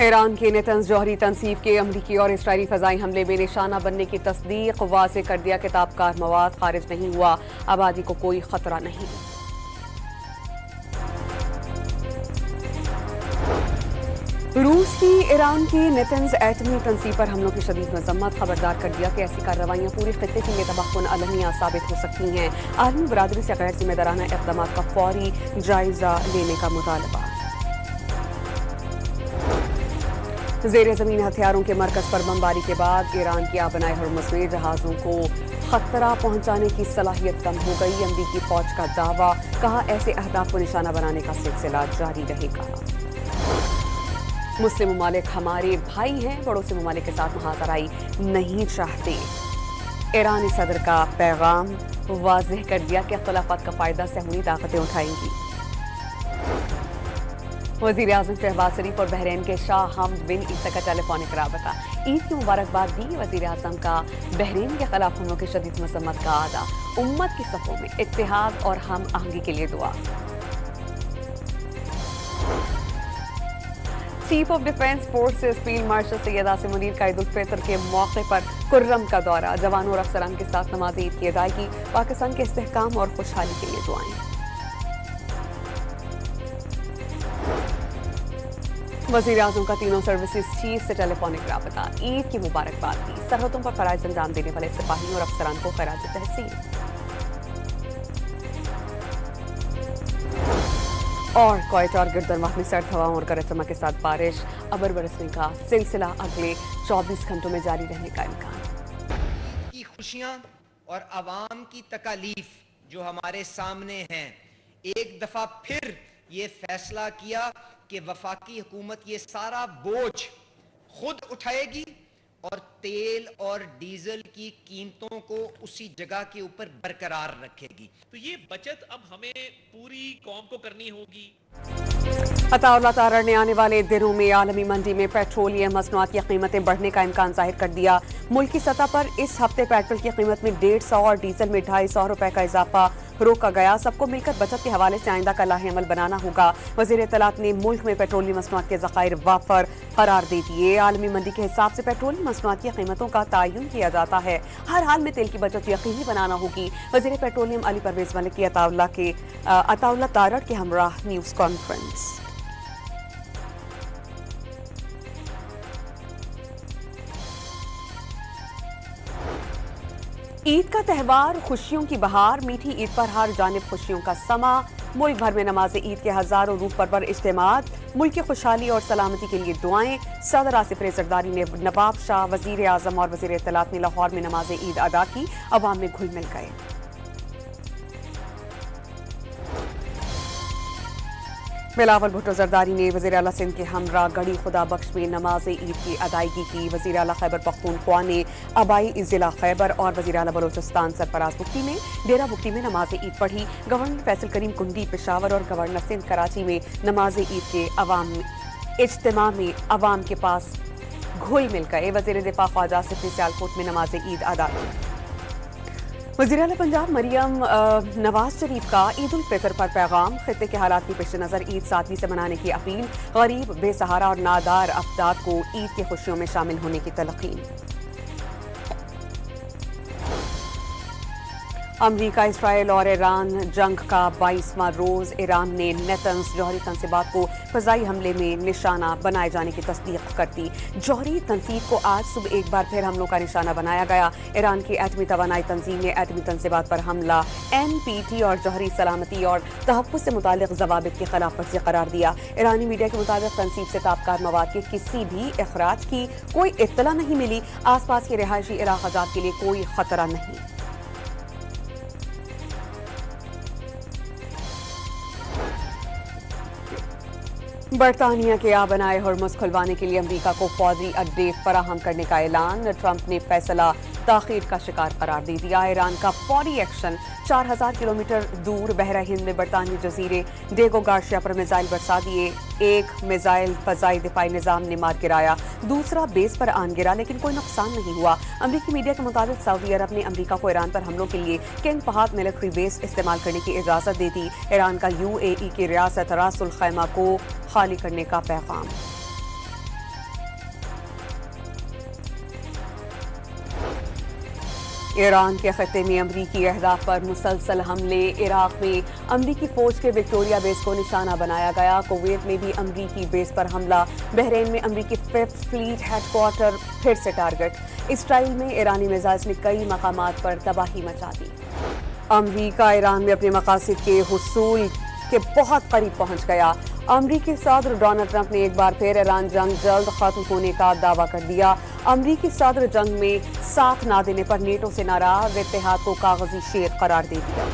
ایران کے نیتنز جوہری تنصیب کے امریکی اور اسرائیلی فضائی حملے میں نشانہ بننے کی تصدیق واضح کر دیا کہ تابکار مواد خارج نہیں ہوا، آبادی کو کوئی خطرہ نہیں۔ روس کی ایران کی نیتنز ایٹمی تنصیب پر حملوں کی شدید مذمت، خبردار کر دیا کہ ایسی کارروائیاں پورے خطے کے لیے تباہ کن المیہ ثابت ہو سکتی ہیں۔ عالمی برادری سے غیر ذمہ دارانہ اقدامات کا فوری جائزہ لینے کا مطالبہ۔ زیر زمین ہتھیاروں کے مرکز پر بمباری کے بعد ایران کی آبنائے ہرمز میں جہازوں کو خطرہ پہنچانے کی صلاحیت کم ہو گئی، امریکی فوج کا دعویٰ، کہا ایسے اہداف کو نشانہ بنانے کا سلسلہ جاری رہے گا۔ مسلم ممالک ہمارے بھائی ہیں، پڑوسی ممالک کے ساتھ محاذرائی نہیں چاہتے۔ ایرانی صدر کا پیغام، واضح کر دیا کہ اختلافات کا فائدہ صہیونی طاقتیں اٹھائیں گی۔ وزیر اعظم شہباز شریف اور بحرین کے شاہ حمد بن عیسیٰ کا ٹیلی فونک رابطہ، عید کی مبارکباد دی۔ وزیر اعظم کا بحرین کے خلاف حملوں کی شدید مذمت کا اعادہ، امت کی صفوں میں اتحاد اور ہم آہنگی کے لیے دعا۔ Chief of defence forces field marshal Syed Asim Munir کا عید الفطر کے موقع پر کرم کا دورہ، جوانوں اور افسران کے ساتھ نماز عید کی ادائیگی، پاکستان کے استحکام اور خوشحالی کے لیے دعائیں۔ وزیر اعظم کا تینوں سروسز چیف سے ٹیلی فونک رابطہ، عید کی مبارکباد دی، سرحدوں پر فرائض انجام دینے والے سپاہیوں اور افسران کو خراج تحسین۔ اور کوئٹہ اور گردنواہ میں سرد ہواؤں اور گرج چمک کے ساتھ بارش، ابر برسنے کا سلسلہ اگلے 24 گھنٹوں میں جاری رہنے کا امکان۔ کی خوشیاں اور عوام کی تکالیف جو ہمارے سامنے ہیں، ایک دفعہ پھر یہ فیصلہ کیا کہ وفاقی حکومت یہ سارا بوجھ خود اٹھائے گی اور تیل اور ڈیزل کی قیمتوں کو اسی جگہ کے اوپر برقرار رکھے گی۔ تو یہ بچت اب ہمیں پوری قوم کو کرنی ہوگی۔ عطا اللہ تارڑ نے آنے والے دنوں میں عالمی منڈی میں پیٹرولیم مصنوعات کی قیمتیں بڑھنے کا امکان ظاہر کر دیا۔ ملکی سطح پر اس ہفتے پیٹرول کی قیمت میں 150 اور ڈیزل میں 250 روپے کا اضافہ روکا گیا۔ سب کو مل کر بچت کے حوالے سے آئندہ کا لاہ عمل بنانا ہوگا۔ وزیر اطلاعات نے ملک میں پیٹرولیم مصنوعات کے ذخائر وافر قرار دے دیے۔ عالمی منڈی کے حساب سے پیٹرولیم مصنوعات کی قیمتوں کا تعین کیا جاتا ہے۔ ہر حال میں تیل کی بچت یقینی بنانا ہوگی۔ وزیر پیٹرولیم علی پرویز ملک کی عطا اللہ تارڑ کے ہمراہ نیوز کانفرنس۔ عید کا تہوار، خوشیوں کی بہار، میٹھی عید پر ہر جانب خوشیوں کا سما۔ ملک بھر میں نماز عید کے ہزاروں روح پرور اجتماعات، ملک کی خوشحالی اور سلامتی کے لیے دعائیں۔ صدر آصف ریزا زرداری نے نواب شاہ، وزیر اعظم اور وزیر اطلاعات نے لاہور میں نماز عید ادا کی، عوام میں گھل مل گئے۔ بلاول بھٹو زرداری نے وزیر اعلیٰ سندھ کے ہمراہ گڑھی خدا بخش میں نماز عید کی ادائیگی کی۔ وزیر اعلیٰ خیبر پختونخوا نے آبائی ضلع خیبر اور وزیر اعلیٰ بلوچستان سرفراز بگٹی میں ڈیرہ بگٹی میں نماز عید پڑھی۔ گورنر فیصل کریم کنڈی پشاور اور گورنر سندھ کراچی میں نماز عید کے اجتماع میں عوام کے پاس گھل مل گئے۔ وزیر دفاع خواجہ آصف نے سیالکوٹ میں نماز عید ادا کی۔ وزیر اعلیٰ پنجاب مریم نواز شریف کا عید الفطر پر پیغام، خطے کے حالات کی پیش نظر عید سادگی سے منانے کی اپیل، غریب، بے سہارا اور نادار افراد کو عید کی خوشیوں میں شامل ہونے کی تلقین۔ امریکہ، اسرائیل اور ایران جنگ کا 22واں روز، ایران نے نیتنز جوہری تنصیبات کو فضائی حملے میں نشانہ بنائے جانے کی تصدیق کر دی۔ جوہری تنصیب کو آج صبح ایک بار پھر حملوں کا نشانہ بنایا گیا۔ ایران کی ایٹمی توانائی تنظیم نے ایٹمی تنصیبات پر حملہ NPT اور جوہری سلامتی اور تحفظ سے متعلق ضوابط کی خلاف ورزی قرار دیا۔ ایرانی میڈیا کے مطابق تنصیب سے تابکار مواد کے کسی بھی اخراج کی کوئی اطلاع نہیں ملی۔ آس پاس کے رہائشی علاقہ جات کے لیے کوئی خطرہ نہیں۔ برطانیہ کے آبنائے ہرمز کھلوانے کے لیے امریکہ کو فوجی اڈے فراہم کرنے کا اعلان، ٹرمپ نے فیصلہ تاخیر کا شکار قرار دے دیا۔ ایران کا فوری ایکشن، 4000 کلومیٹر دور بحرہ ہند میں برطانوی جزیرے ڈیگو گارشیا پر میزائل برسا دیے۔ ایک میزائل فضائی دفاعی نظام نے مار گرایا، دوسرا بیس پر آن گرا، لیکن کوئی نقصان نہیں ہوا۔ امریکی میڈیا کے مطابق سعودی عرب نے امریکہ کو ایران پر حملوں کے لیے کنگ فہد ملٹری بیس استعمال کرنے کی اجازت دے دی۔ ایران کا UAE کی ریاست راس الخیمہ کو خالی کرنے کا پیغام۔ ایران کے خطے میں امریکی اہداف پر مسلسل حملے، عراق میں امریکی فوج کے وکٹوریہ بیس کو نشانہ بنایا گیا، کویت میں بھی امریکی بیس پر حملہ، بحرین میں امریکی ففتھ فلیٹ ہیڈ کوارٹر پھر سے ٹارگٹ، اسرائیل میں ایرانی میزائلز نے کئی مقامات پر تباہی مچا دی۔ امریکہ ایران میں اپنے مقاصد کے حصول کے بہت قریب پہنچ گیا، امریکی صدر ڈونلڈ ٹرمپ نے ایک بار پھر ایران جنگ جلد ختم ہونے کا دعویٰ کر دیا، امریکی صدر جنگ میں ساتھ نہ دینے پر نیٹو سے ناراض، اتحاد کو کاغذی شیر قرار دے دیا۔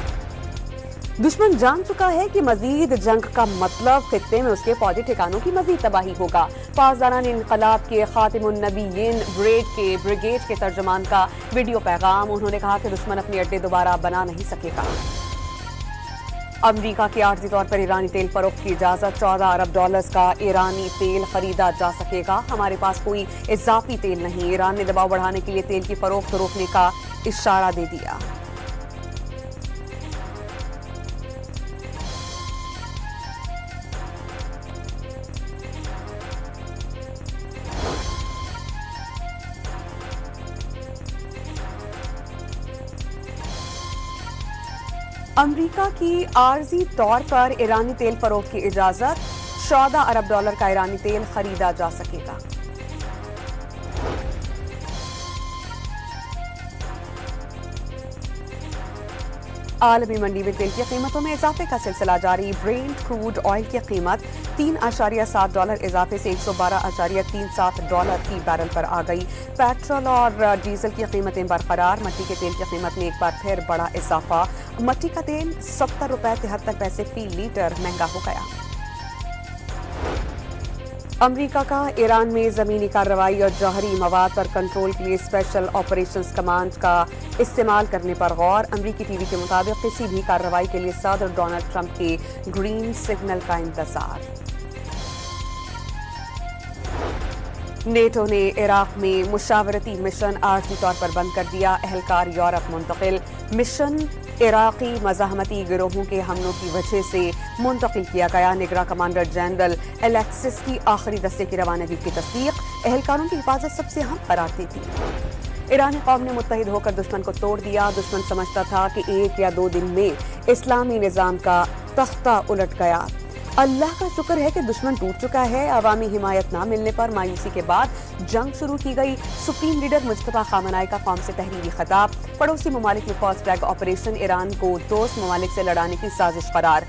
دشمن جان چکا ہے کہ مزید جنگ کا مطلب خطے میں اس کے فوجی ٹھکانوں کی مزید تباہی ہوگا۔ پاسداران انقلاب کے خاتم النبیین بریگیڈ کے ترجمان کا ویڈیو پیغام، انہوں نے کہا کہ دشمن اپنے اڈے دوبارہ بنا نہیں سکے گا۔ امریکہ کی عارضی طور پر ایرانی تیل فروخت کی اجازت، $14 ارب کا ایرانی تیل خریدا جا سکے گا، ہمارے پاس کوئی اضافی تیل نہیں، ایران نے دباؤ بڑھانے کے لیے تیل کی فروخت روکنے کا اشارہ دے دیا۔ امریکہ کی عارضی طور پر ایرانی تیل فروخت کی اجازت، $14 ارب کا ایرانی تیل خریدا جا سکے گا۔ عالمی منڈی میں تیل کی قیمتوں میں اضافے کا سلسلہ جاری، برینٹ کروڈ آئل کی قیمت $3.7 اضافے سے $112.37 فی بیرل پر آ گئی، پیٹرول اور ڈیزل کی قیمتیں برقرار، مٹی کے تیل کی قیمت میں ایک بار پھر بڑا اضافہ، مٹی کا تیل $70.73 فی لیٹر مہنگا ہو گیا۔ امریکہ کا ایران میں زمینی کارروائی اور جوہری مواد پر کنٹرول کے لیے اسپیشل آپریشنز کمانڈ کا استعمال کرنے پر غور، امریکی ٹی وی کے مطابق کسی بھی کارروائی کے لیے صدر ڈونلڈ ٹرمپ کے گرین سگنل کا انتظار۔ نیٹو نے عراق میں مشاورتی مشن عارضی طور پر بند کر دیا، اہلکار یورپ منتقل، مشن عراقی مزاحمتی گروہوں کے حملوں کی وجہ سے منتقل کیا گیا، نگراں کمانڈر جنرل الیکسس کی آخری دستے کی روانگی کی تصدیق، اہلکاروں کی حفاظت سب سے اہم قرار دی تھی۔ ایرانی قوم نے متحد ہو کر دشمن کو توڑ دیا، دشمن سمجھتا تھا کہ 1 یا 2 دن میں اسلامی نظام کا تختہ الٹ گیا، اللہ کا شکر ہے کہ دشمن ٹوٹ چکا ہے، عوامی حمایت نہ ملنے پر مایوسی کے بعد جنگ شروع کی گئی، سپریم لیڈر مجتبیٰ خامنہئی کا قوم سے تحریری خطاب، پڑوسی ممالک میں فاسٹ ٹریک آپریشن، ایران کو دوست ممالک سے لڑانے کی سازش قرار،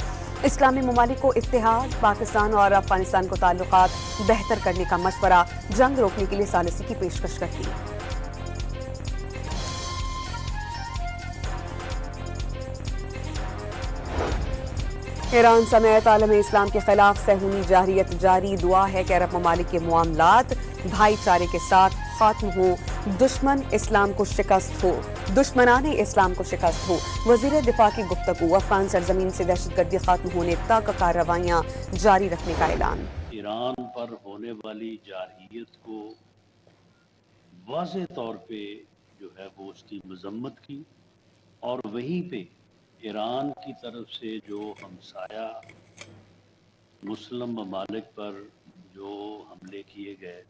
اسلامی ممالک کو اتحاد، پاکستان اور افغانستان کو تعلقات بہتر کرنے کا مشورہ، جنگ روکنے کے لیے ثالثی کی پیشکش کرتی۔ ایران سمیت عالم اسلام کے خلاف صہیونی جارحیت جاری، دعا ہے کہ عرب ممالک کے معاملات بھائی چارے کے ساتھ ختم ہوں، دشمن اسلام کو شکست ہو، دشمنان اسلام کو شکست ہو، وزیر دفاع کی گفتگو، افغان سرزمین سے دہشت گردی ختم ہونے تک کارروائیاں جاری رکھنے کا اعلان۔ ایران پر ہونے والی جارحیت کو واضح طور پہ جو ہے وہ اس کی مذمت کی، اور وہیں پہ ایران کی طرف سے جو ہمسایہ مسلم ممالک پر جو حملے کیے گئے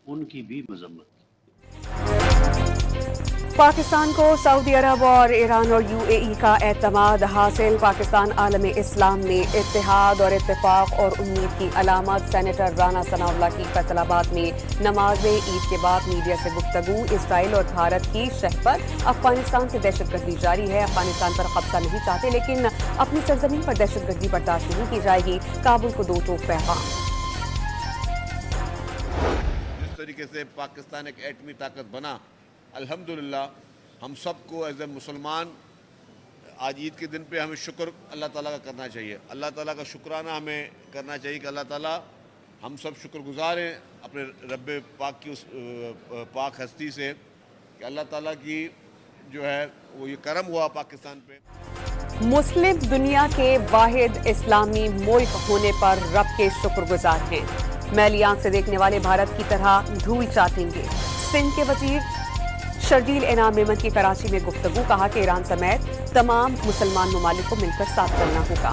ان کی بھی مذمت کی۔ پاکستان کو سعودی عرب اور ایران اور UAE کا اعتماد حاصل، پاکستان عالم اسلام میں اتحاد اور اتفاق اور امید کی علامت، سینیٹر رانا ثناء اللہ کی فیصل آباد میں نماز عید کے بعد میڈیا سے گفتگو، اسرائیل اور بھارت کی شہ پر افغانستان سے دہشت گردی جاری ہے، افغانستان پر قبضہ نہیں چاہتے لیکن اپنی سرزمین پر دہشت گردی برداشت نہیں کی جائے گی، کابل کو 2 ٹوک پیغام۔ جس طریقے سے پاکستان ایک ایٹمی طاقت بنا، الحمدللہ ہم سب کو ایز اے مسلمان آج عید کے دن پہ ہمیں شکر اللہ تعالیٰ کا کرنا چاہیے، اللہ تعالیٰ کا شکرانہ ہمیں کرنا چاہیے کہ اللہ تعالیٰ ہم سب شکر گزار ہیں اپنے رب پاک کی اس پاک ہستی سے کہ اللہ تعالیٰ کی جو ہے وہ یہ کرم ہوا پاکستان پہ۔ مسلم دنیا کے واحد اسلامی ملک ہونے پر رب کے شکر گزار ہیں، میلی آنکھ سے دیکھنے والے بھارت کی طرح دھول چاٹیں گے، سندھ کے وزیر شرجیل انعام میمن کی کراچی میں گفتگو، کہا کہ ایران سمیت تمام مسلمان ممالک کو مل کر ساتھ چلنا ہوگا۔